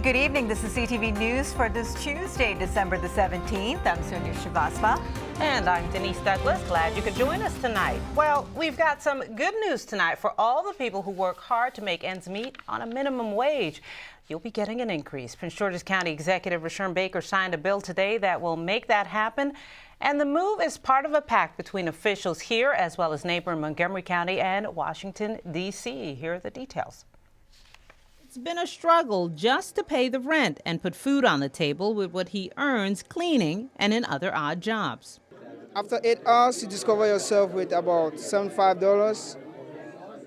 good evening. This is CTV News for this Tuesday, December the 17th. I'm Sonia Shrivastava. And I'm Denise Douglas. Glad you could join us tonight. Well, we've got some good news tonight for all the people who work hard to make ends meet on a minimum wage. You'll be getting an increase. Prince George's County Executive Rushern Baker signed a bill today that will make that happen. And the move is part of a pact between officials here as well as neighboring Montgomery County and Washington, D.C. Here are the details. It's been a struggle just to pay the rent and put food on the table with what he earns cleaning and in other odd jobs. After 8 hours, you discover yourself with about $75.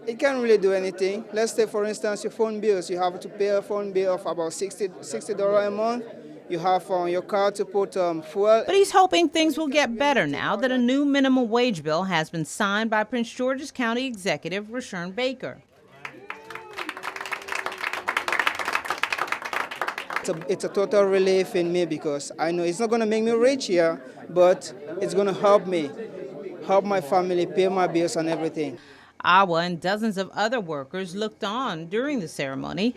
It can't really do anything. Let's say, for instance, your phone bills. You have to pay a phone bill of about $60 a month. You have on your car to put fuel. But he's hoping things will get better now that a new minimum wage bill has been signed by Prince George's County Executive Rushern Baker. It's a total relief in me because I know it's not going to make me rich here, but it's going to help me, help my family, pay my bills and everything. Awa and dozens of other workers looked on during the ceremony.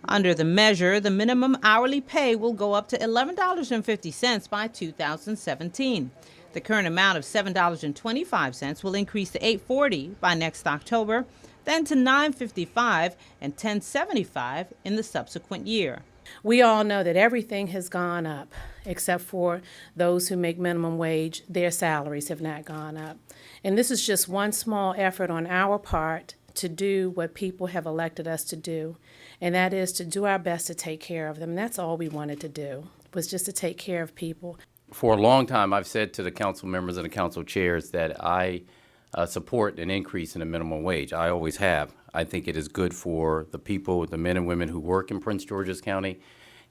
Under the measure, the minimum hourly pay will go up to $11.50 by 2017. The current amount of $7.25 will increase to $8.40 by next October, then to $9.55 and $10.75 in the subsequent year. We all know that everything has gone up, except for those who make minimum wage. Their salaries have not gone up. And this is just one small effort on our part to do what people have elected us to do, and that is to do our best to take care of them. And that's all we wanted to do, was just to take care of people. For a long time, I've said to the council members and the council chairs that I support an increase in the minimum wage. I always have. I think it is good for the people, the men and women who work in Prince George's County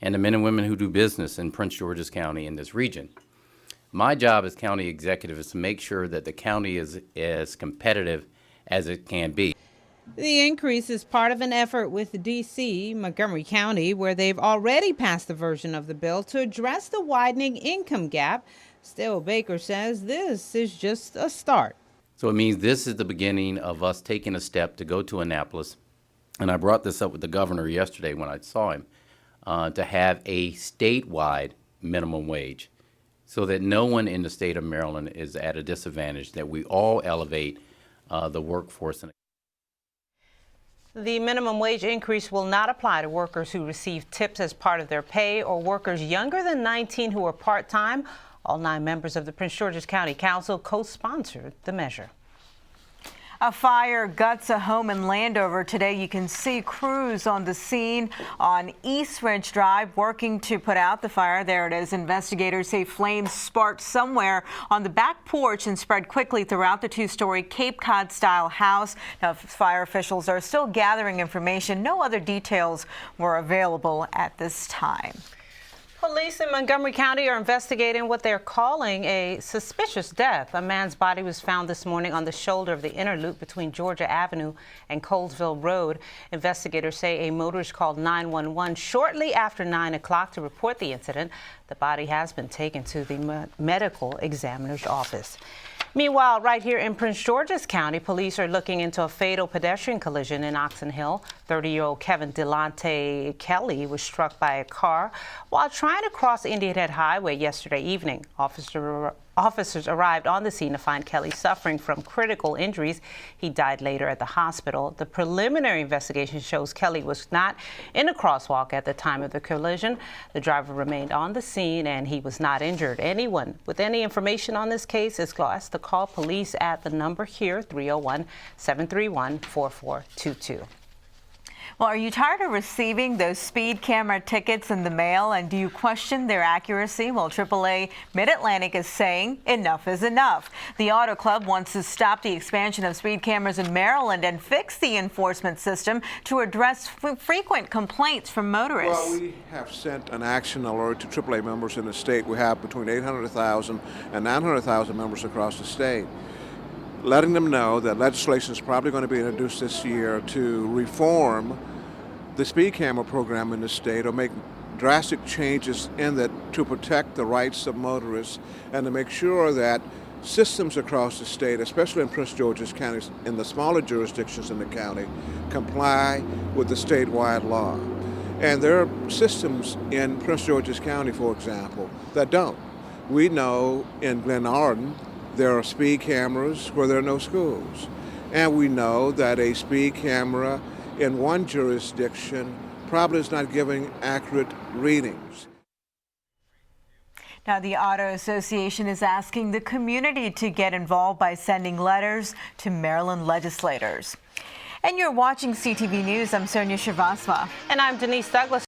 and the men and women who do business in Prince George's County in this region. My job as county executive is to make sure that the county is as competitive as it can be. The increase is part of an effort with D.C., Montgomery County, where they've already passed a version of the bill to address the widening income gap. Still, Baker says this is just a start. So it means this is the beginning of us taking a step to go to Annapolis, and I brought this up with the governor yesterday when I saw him, to have a statewide minimum wage so that no one in the state of Maryland is at a disadvantage, that we all elevate the workforce. The minimum wage increase will not apply to workers who receive tips as part of their pay or workers younger than 19 who are part-time. All 9 members of the Prince George's County Council co-sponsored the measure. A fire guts a home in Landover today. You can see crews on the scene on East Ridge Drive working to put out the fire. There it is. Investigators say flames sparked somewhere on the back porch and spread quickly throughout the 2-story Cape Cod-style house. Now, fire officials are still gathering information. No other details were available at this time. Police in Montgomery County are investigating what they're calling a suspicious death. A man's body was found this morning on the shoulder of the inner loop between Georgia Avenue and Colesville Road. Investigators say a motorist called 911 shortly after 9 o'clock to report the incident. The body has been taken to the medical examiner's office. Meanwhile, right here in Prince George's County, police are looking into a fatal pedestrian collision in Oxon Hill. 30-year-old Kevin Delonte Kelly was struck by a car while trying to cross Indian Head Highway yesterday evening. Officers arrived on the scene to find Kelly suffering from critical injuries. He died later at the hospital. The preliminary investigation shows Kelly was not in a crosswalk at the time of the collision. The driver remained on the scene and he was not injured. Anyone with any information on this case is asked to call police at the number here, 301-731-4422. Well, are you tired of receiving those speed camera tickets in the mail, and do you question their accuracy? Well, AAA Mid-Atlantic is saying enough is enough. The Auto Club wants to stop the expansion of speed cameras in Maryland and fix the enforcement system to address frequent complaints from motorists. Well, we have sent an action alert to AAA members in the state. We have between 800,000 and 900,000 members across the state, letting them know that legislation is probably going to be introduced this year to reform the speed camera program in the state or make drastic changes in that to protect the rights of motorists and to make sure that systems across the state, especially in Prince George's County, in the smaller jurisdictions in the county, comply with the statewide law. And there are systems in Prince George's County, for example, that don't. We know in Glenarden there are speed cameras where there are no schools. And we know that a speed camera in one jurisdiction probably is not giving accurate readings. Now, the Auto Association is asking the community to get involved by sending letters to Maryland legislators. And you're watching CTV News. I'm Sonia Shrivastava. And I'm Denise Douglas.